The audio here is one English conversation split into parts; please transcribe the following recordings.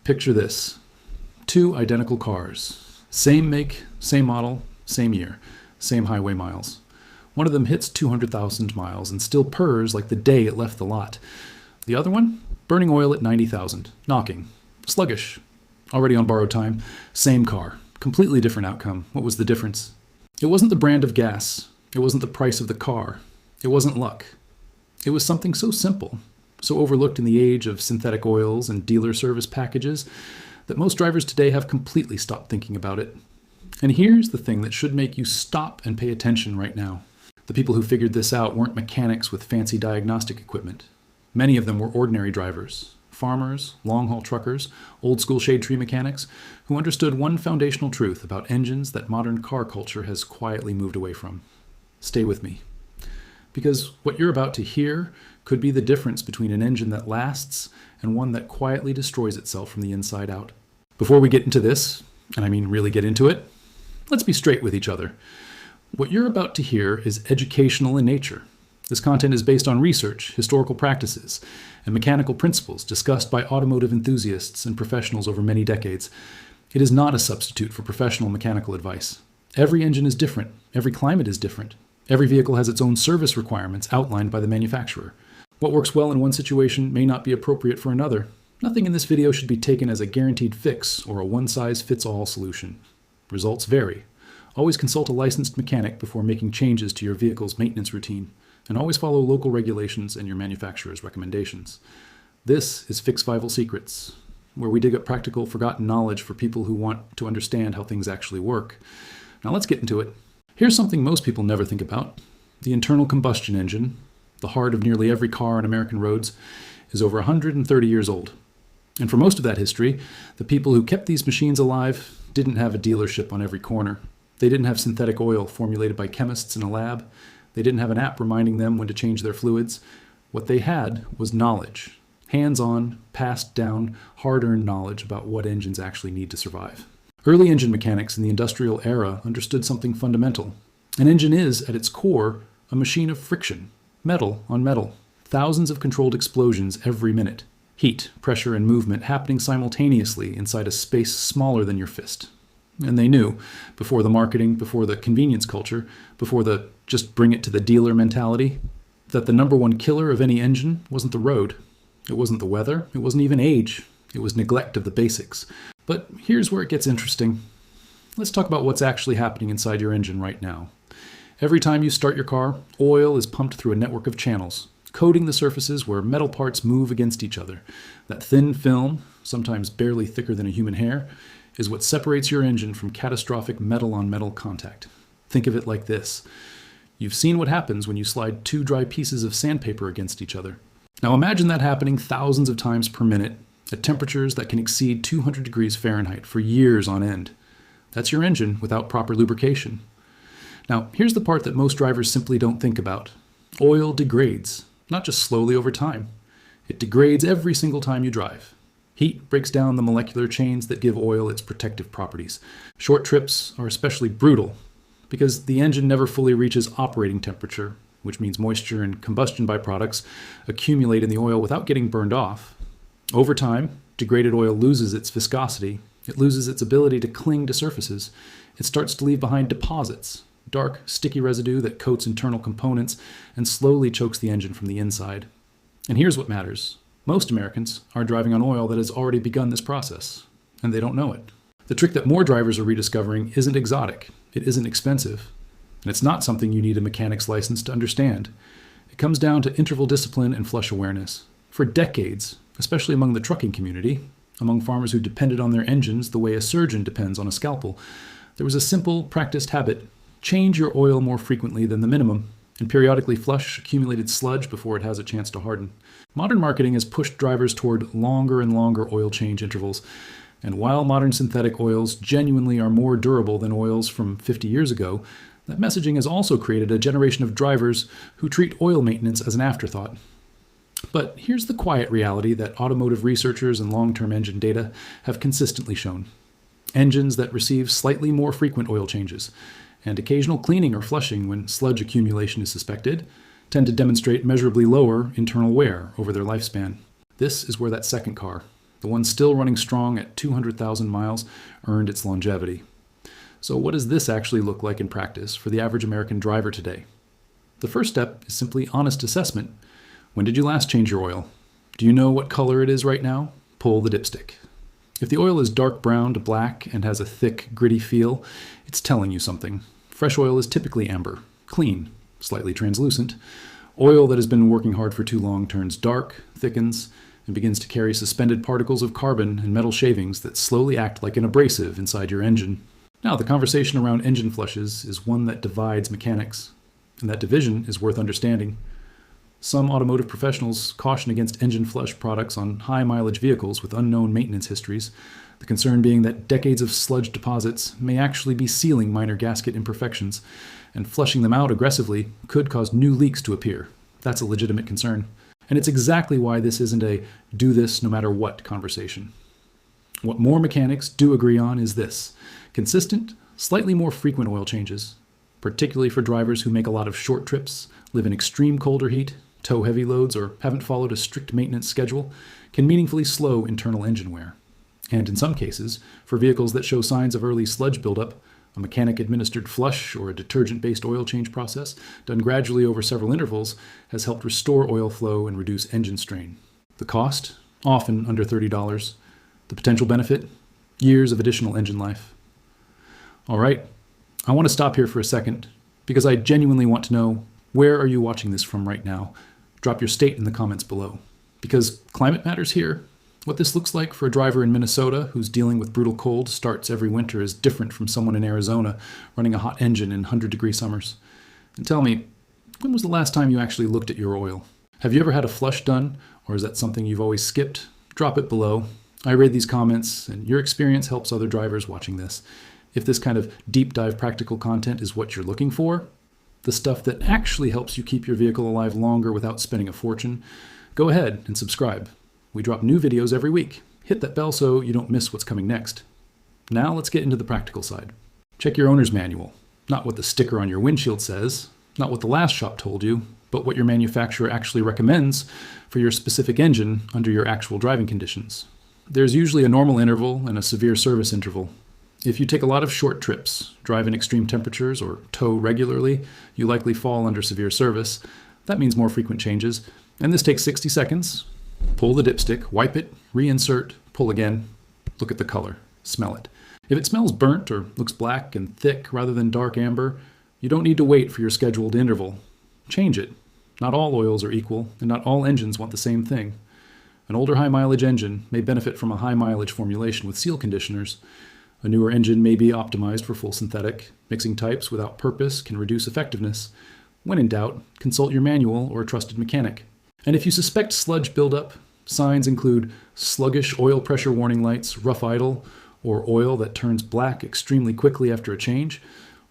Picture this. Two identical cars. Same make, same model, same year, same highway miles. One of them hits 200,000 miles and still purrs like the day it left the lot. The other one, burning oil at 90,000, knocking, sluggish, already on borrowed time. Same car, completely different outcome. What was the difference? It wasn't the brand of gas. It wasn't the price of the car. It wasn't luck. It was something so simple, so overlooked in the age of synthetic oils and dealer service packages, that most drivers today have completely stopped thinking about it. And here's the thing that should make you stop and pay attention right now. The people who figured this out weren't mechanics with fancy diagnostic equipment. Many of them were ordinary drivers, farmers, long-haul truckers, old-school shade tree mechanics, who understood one foundational truth about engines that modern car culture has quietly moved away from. Stay with me. Because what you're about to hear could be the difference between an engine that lasts and one that quietly destroys itself from the inside out. Before we get into this, and I mean really get into it, let's be straight with each other. What you're about to hear is educational in nature. This content is based on research, historical practices, and mechanical principles discussed by automotive enthusiasts and professionals over many decades. It is not a substitute for professional mechanical advice. Every engine is different. Every climate is different. Every vehicle has its own service requirements outlined by the manufacturer. What works well in one situation may not be appropriate for another. Nothing in this video should be taken as a guaranteed fix or a one-size-fits-all solution. Results vary. Always consult a licensed mechanic before making changes to your vehicle's maintenance routine, and always follow local regulations and your manufacturer's recommendations. This is Fixvival Secrets, where we dig up practical, forgotten knowledge for people who want to understand how things actually work. Now let's get into it. Here's something most people never think about. The internal combustion engine, the heart of nearly every car on American roads, is over 130 years old. And for most of that history, the people who kept these machines alive didn't have a dealership on every corner. They didn't have synthetic oil formulated by chemists in a lab. They didn't have an app reminding them when to change their fluids. What they had was knowledge. Hands-on, passed down, hard-earned knowledge about what engines actually need to survive. Early engine mechanics in the industrial era understood something fundamental. An engine is, at its core, a machine of friction, metal on metal, thousands of controlled explosions every minute. Heat, pressure, and movement happening simultaneously inside a space smaller than your fist. And they knew, before the marketing, before the convenience culture, before the just bring it to the dealer mentality, that the number one killer of any engine wasn't the road. It wasn't the weather. It wasn't even age. It was neglect of the basics. But here's where it gets interesting. Let's talk about what's actually happening inside your engine right now. Every time you start your car, oil is pumped through a network of channels, coating the surfaces where metal parts move against each other. That thin film, sometimes barely thicker than a human hair, is what separates your engine from catastrophic metal-on-metal contact. Think of it like this. You've seen what happens when you slide two dry pieces of sandpaper against each other. Now imagine that happening thousands of times per minute at temperatures that can exceed 200 degrees Fahrenheit for years on end. That's your engine without proper lubrication. Now, here's the part that most drivers simply don't think about. Oil degrades, not just slowly over time. It degrades every single time you drive. Heat breaks down the molecular chains that give oil its protective properties. Short trips are especially brutal because the engine never fully reaches operating temperature, which means moisture and combustion byproducts accumulate in the oil without getting burned off. Over time, degraded oil loses its viscosity. It loses its ability to cling to surfaces. It starts to leave behind deposits, dark, sticky residue that coats internal components and slowly chokes the engine from the inside. And here's what matters. Most Americans are driving on oil that has already begun this process, and they don't know it. The trick that more drivers are rediscovering isn't exotic. It isn't expensive. And it's not something you need a mechanic's license to understand. It comes down to interval discipline and flush awareness. For decades, especially among the trucking community, among farmers who depended on their engines the way a surgeon depends on a scalpel, there was a simple, practiced habit. Change your oil more frequently than the minimum, and periodically flush accumulated sludge before it has a chance to harden. Modern marketing has pushed drivers toward longer and longer oil change intervals, and while modern synthetic oils genuinely are more durable than oils from 50 years ago, that messaging has also created a generation of drivers who treat oil maintenance as an afterthought. But here's the quiet reality that automotive researchers and long-term engine data have consistently shown. Engines that receive slightly more frequent oil changes and occasional cleaning or flushing when sludge accumulation is suspected tend to demonstrate measurably lower internal wear over their lifespan. This is where that second car, The one still running strong at 200,000 miles earned its longevity. So what does this actually look like in practice for the average American driver today? The first step is simply honest assessment. When did you last change your oil? Do you know what color it is right now? Pull the dipstick. If the oil is dark brown to black and has a thick, gritty feel, it's telling you something. Fresh oil is typically amber, clean, slightly translucent. Oil that has been working hard for too long turns dark, thickens, and begins to carry suspended particles of carbon and metal shavings that slowly act like an abrasive inside your engine. Now, the conversation around engine flushes is one that divides mechanics, and that division is worth understanding. Some automotive professionals caution against engine flush products on high-mileage vehicles with unknown maintenance histories, the concern being that decades of sludge deposits may actually be sealing minor gasket imperfections, and flushing them out aggressively could cause new leaks to appear. That's a legitimate concern. And it's exactly why this isn't a do this no matter what conversation. What more mechanics do agree on is this: consistent, slightly more frequent oil changes, particularly for drivers who make a lot of short trips, live in extreme cold or heat, tow heavy loads, or haven't followed a strict maintenance schedule, can meaningfully slow internal engine wear. And in some cases, for vehicles that show signs of early sludge buildup, a mechanic-administered flush or a detergent-based oil change process, done gradually over several intervals, has helped restore oil flow and reduce engine strain. The cost? Often under $30. The potential benefit? Years of additional engine life. All right, I want to stop here for a second, because I genuinely want to know, where are you watching this from right now? Drop your state in the comments below. Because climate matters here. What this looks like for a driver in Minnesota who's dealing with brutal cold starts every winter is different from someone in Arizona running a hot engine in 100-degree summers. And tell me, when was the last time you actually looked at your oil? Have you ever had a flush done, or is that something you've always skipped? Drop it below. I read these comments, and your experience helps other drivers watching this. If this kind of deep dive practical content is what you're looking for, the stuff that actually helps you keep your vehicle alive longer without spending a fortune, go ahead and subscribe. We drop new videos every week. Hit that bell so you don't miss what's coming next. Now let's get into the practical side. Check your owner's manual. Not what the sticker on your windshield says, not what the last shop told you, but what your manufacturer actually recommends for your specific engine under your actual driving conditions. There's usually a normal interval and a severe service interval. If you take a lot of short trips, drive in extreme temperatures, or tow regularly, you likely fall under severe service. That means more frequent changes, and this takes 60 seconds. Pull the dipstick, wipe it, reinsert, pull again. Look at the color, smell it. If it smells burnt or looks black and thick rather than dark amber, you don't need to wait for your scheduled interval. Change it. Not all oils are equal, and not all engines want the same thing. An older high-mileage engine may benefit from a high-mileage formulation with seal conditioners. A newer engine may be optimized for full synthetic. Mixing types without purpose can reduce effectiveness. When in doubt, consult your manual or a trusted mechanic. And if you suspect sludge buildup, signs include sluggish oil pressure warning lights, rough idle, or oil that turns black extremely quickly after a change.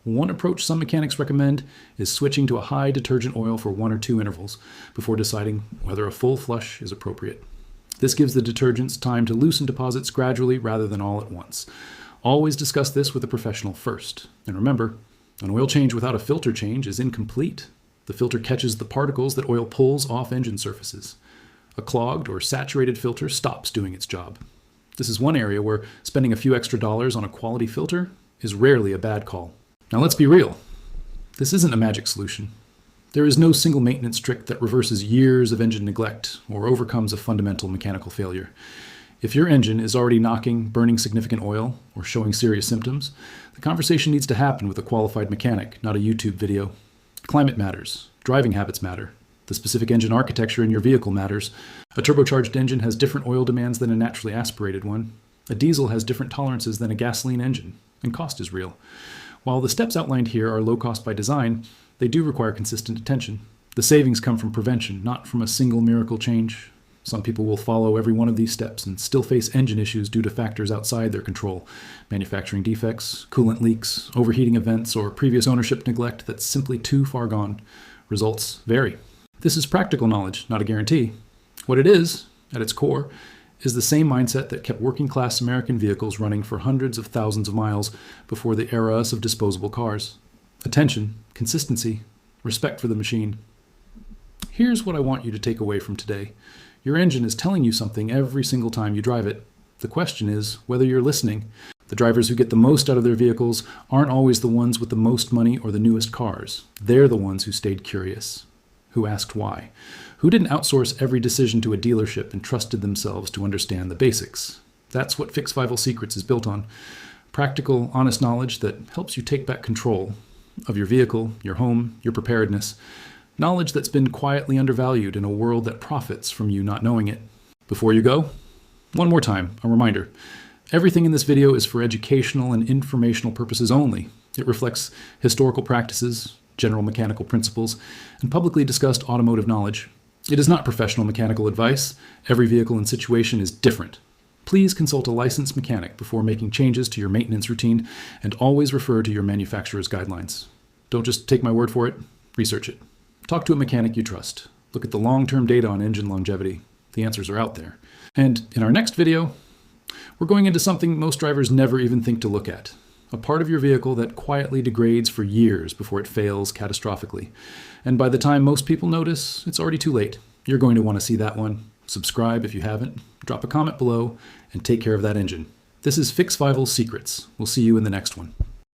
One approach some mechanics recommend is switching to a high detergent oil for 1 or 2 intervals before deciding whether a full flush is appropriate. This gives the detergents time to loosen deposits gradually rather than all at once. Always discuss this with a professional first. And remember, an oil change without a filter change is incomplete. The filter catches the particles that oil pulls off engine surfaces. A clogged or saturated filter stops doing its job. This is one area where spending a few extra dollars on a quality filter is rarely a bad call. Now let's be real. This isn't a magic solution. There is no single maintenance trick that reverses years of engine neglect or overcomes a fundamental mechanical failure. If your engine is already knocking, burning significant oil, or showing serious symptoms, the conversation needs to happen with a qualified mechanic, not a YouTube video. Climate matters. Driving habits matter. The specific engine architecture in your vehicle matters. A turbocharged engine has different oil demands than a naturally aspirated one. A diesel has different tolerances than a gasoline engine, and cost is real. While the steps outlined here are low cost by design, they do require consistent attention. The savings come from prevention, not from a single miracle change. Some people will follow every one of these steps and still face engine issues due to factors outside their control. Manufacturing defects, coolant leaks, overheating events, or previous ownership neglect that's simply too far gone. Results vary. This is practical knowledge, not a guarantee. What it is, at its core, is the same mindset that kept working-class American vehicles running for hundreds of thousands of miles before the era of disposable cars. Attention, consistency, respect for the machine. Here's what I want you to take away from today. Your engine is telling you something every single time you drive it. The question is whether you're listening. The drivers who get the most out of their vehicles aren't always the ones with the most money or the newest cars. They're the ones who stayed curious, who asked why, who didn't outsource every decision to a dealership and trusted themselves to understand the basics. That's what Fixvival Secrets is built on. Practical, honest knowledge that helps you take back control of your vehicle, your home, your preparedness. Knowledge that's been quietly undervalued in a world that profits from you not knowing it. Before you go, one more time, a reminder. Everything in this video is for educational and informational purposes only. It reflects historical practices, general mechanical principles, and publicly discussed automotive knowledge. It is not professional mechanical advice. Every vehicle and situation is different. Please consult a licensed mechanic before making changes to your maintenance routine, and always refer to your manufacturer's guidelines. Don't just take my word for it, research it. Talk to a mechanic you trust. Look at the long-term data on engine longevity. The answers are out there. And in our next video, we're going into something most drivers never even think to look at. A part of your vehicle that quietly degrades for years before it fails catastrophically. And by the time most people notice, it's already too late. You're going to want to see that one. Subscribe if you haven't, drop a comment below, and take care of that engine. This is Fixvival Secrets. We'll see you in the next one.